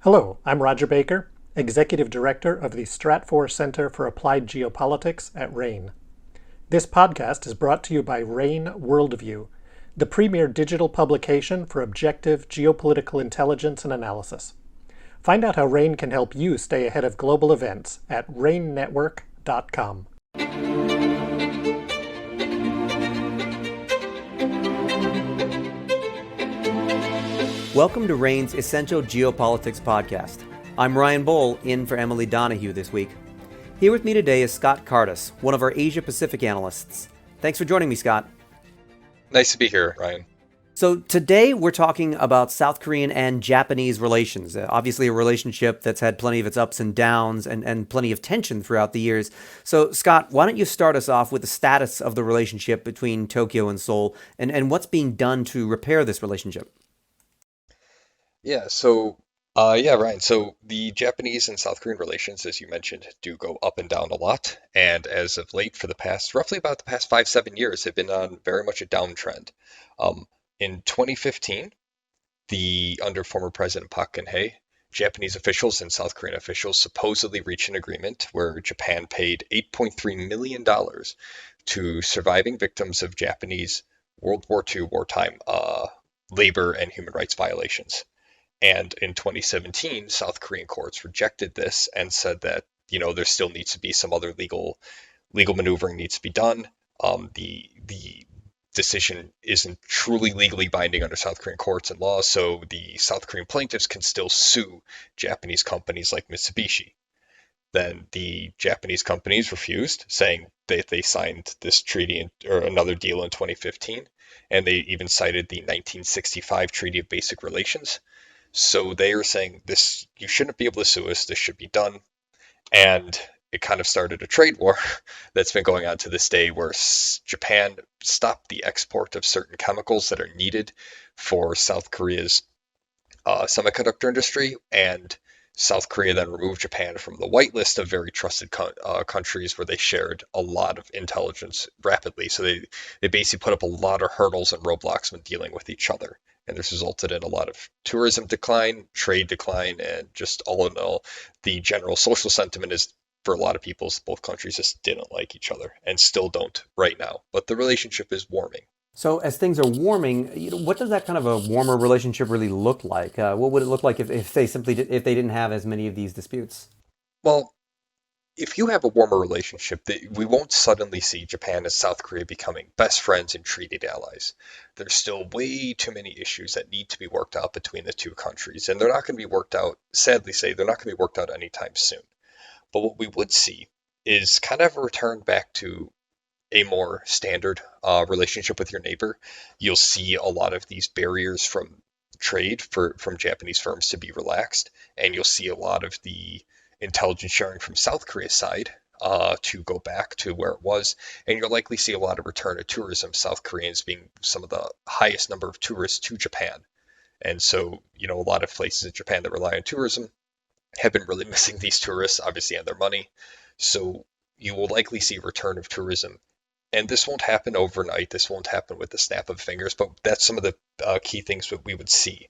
Hello, I'm Roger Baker, Executive Director of the Stratfor Center for Applied Geopolitics at RANE. This podcast is brought to you by RANE Worldview, the premier digital publication for objective geopolitical intelligence and analysis. Find out how RANE can help you stay ahead of global events at ranenetwork.com. Welcome to RANE's Essential Geopolitics podcast. I'm Ryan Bohl, in for Emily Donahue this week. Here with me today is Scott Kardas, one of our Asia-Pacific analysts. Thanks for joining me, Scott. Nice to be here, Ryan. So today we're talking about South Korean and Japanese relations. Obviously a relationship that's had plenty of its ups and downs and plenty of tension throughout the years. So Scott, why don't you start us off with the status of the relationship between Tokyo and Seoul and what's being done to repair this relationship? Ryan. So the Japanese and South Korean relations, as you mentioned, do go up and down a lot. And as of late, for the past, roughly about the past 5, 7 years, have been on very much a downtrend. In 2015, under former President Park Jin, Japanese officials and South Korean officials supposedly reached an agreement where Japan paid $8.3 million to surviving victims of Japanese World War II wartime labor and human rights violations. And in 2017, South Korean courts rejected this and said that, there still needs to be some other legal maneuvering needs to be done. The decision isn't truly legally binding under South Korean courts and law, so the South Korean plaintiffs can still sue Japanese companies like Mitsubishi. Then the Japanese companies refused, saying that they signed this treaty or another deal in 2015, and they even cited the 1965 Treaty of Basic Relations. So they are saying this, you shouldn't be able to sue us, this should be done. And it kind of started a trade war that's been going on to this day where Japan stopped the export of certain chemicals that are needed for South Korea's semiconductor industry. And South Korea then removed Japan from the whitelist of very trusted countries where they shared a lot of intelligence rapidly. So they basically put up a lot of hurdles and roadblocks when dealing with each other. And this resulted in a lot of tourism decline, trade decline, and just all in all, the general social sentiment is for a lot of people, both countries just didn't like each other and still don't right now. But the relationship is warming. So as things are warming, what does that kind of a warmer relationship really look like? What would it look like if they if they didn't have as many of these disputes? Well, if you have a warmer relationship, we won't suddenly see Japan and South Korea becoming best friends and treated allies. There's still way too many issues that need to be worked out between the two countries, and they're not going to be worked out, sadly say, they're not going to be worked out anytime soon. But what we would see is kind of a return back to a more standard relationship with your neighbor. You'll see a lot of these barriers from trade from Japanese firms to be relaxed, and you'll see a lot of the intelligence sharing from South Korea's side to go back to where it was. And you'll likely see a lot of return of tourism, South Koreans being some of the highest number of tourists to Japan. And so, a lot of places in Japan that rely on tourism have been really missing these tourists, obviously, and their money. So you will likely see a return of tourism. And this won't happen overnight. This won't happen with the snap of fingers, but that's some of the key things that we would see.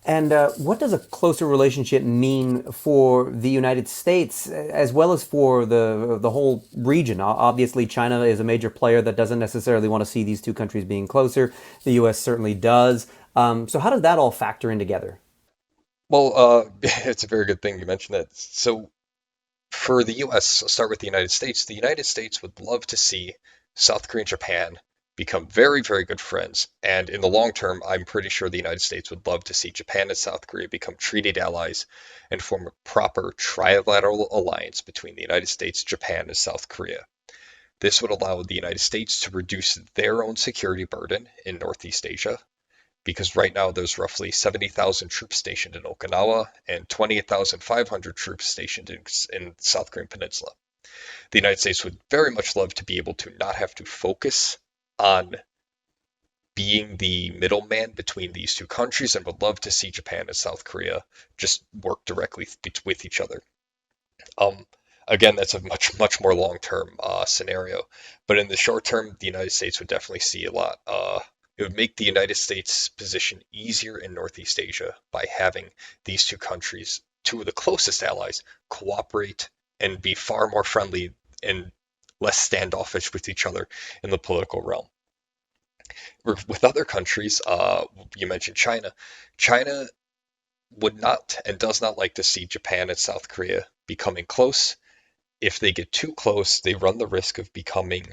And what does a closer relationship mean for the United States as well as for the whole region? Obviously, China is a major player that doesn't necessarily want to see these two countries being closer. The U.S. certainly does. So how does that all factor in together? Well, it's a very good thing you mentioned that. So for the U.S., I'll start with the United States. The United States would love to see South Korea and Japan become very, very good friends. And in the long term, I'm pretty sure the United States would love to see Japan and South Korea become treated allies and form a proper trilateral alliance between the United States, Japan, and South Korea. This would allow the United States to reduce their own security burden in Northeast Asia, because right now there's roughly 70,000 troops stationed in Okinawa and 28,500 troops stationed in South Korean Peninsula. The United States would very much love to be able to not have to focus on being the middleman between these two countries and would love to see Japan and South Korea just work directly with each other. Again, that's a much, much more long-term scenario. But in the short term, the United States would definitely see a lot It would make the United States' position easier in Northeast Asia by having these two countries, two of the closest allies, cooperate and be far more friendly and less standoffish with each other in the political realm. With other countries, you mentioned China. China would not and does not like to see Japan and South Korea becoming close. If they get too close, they run the risk of becoming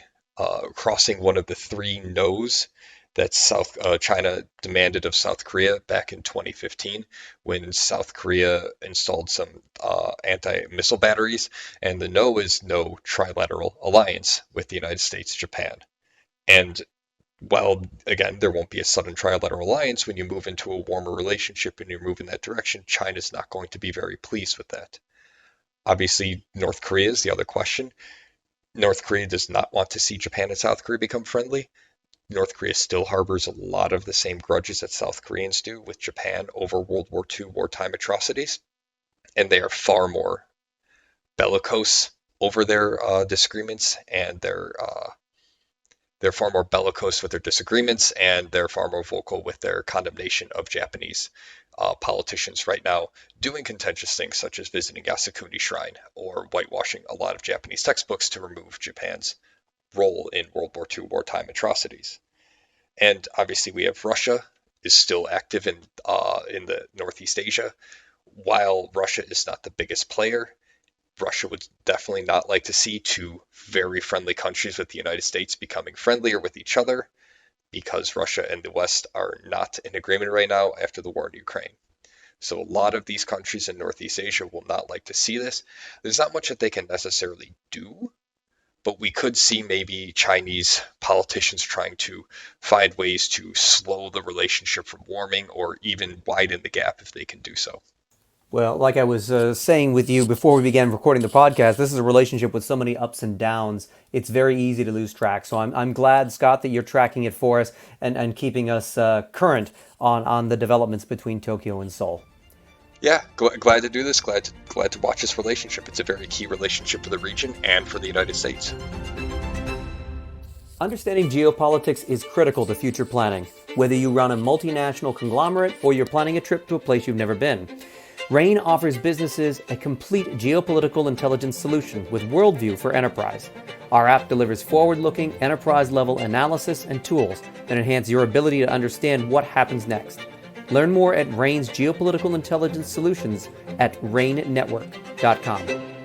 crossing one of the three no's that China demanded of South Korea back in 2015 when South Korea installed some anti-missile batteries. And the no is no trilateral alliance with the United States, Japan. And while, again, there won't be a sudden trilateral alliance, when you move into a warmer relationship and you move in that direction, China's not going to be very pleased with that. Obviously, North Korea is the other question. North Korea does not want to see Japan and South Korea become friendly. North Korea still harbors a lot of the same grudges that South Koreans do with Japan over World War II wartime atrocities, and they are far more bellicose over their disagreements, and they're far more bellicose with their disagreements, and they're far more vocal with their condemnation of Japanese politicians right now doing contentious things such as visiting Yasukuni Shrine or whitewashing a lot of Japanese textbooks to remove Japan's role in World War II wartime atrocities. And obviously we have Russia is still active in the Northeast Asia. While Russia is not the biggest player, Russia would definitely not like to see two very friendly countries with the United States becoming friendlier with each other, because Russia and the West are not in agreement right now after the war in Ukraine. So a lot of these countries in Northeast Asia will not like to see this. There's not much that they can necessarily do, but we could see maybe Chinese politicians trying to find ways to slow the relationship from warming or even widen the gap if they can do so. Well, like I was saying with you before we began recording the podcast, this is a relationship with so many ups and downs. It's very easy to lose track. So I'm glad, Scott, that you're tracking it for us and keeping us current on the developments between Tokyo and Seoul. Yeah, glad to do this. Glad to watch this relationship. It's a very key relationship for the region and for the United States. Understanding geopolitics is critical to future planning, whether you run a multinational conglomerate or you're planning a trip to a place you've never been. RANE offers businesses a complete geopolitical intelligence solution with Worldview for enterprise. Our app delivers forward-looking, enterprise-level analysis and tools that enhance your ability to understand what happens next. Learn more at RANE's geopolitical intelligence solutions at ranenetwork.com.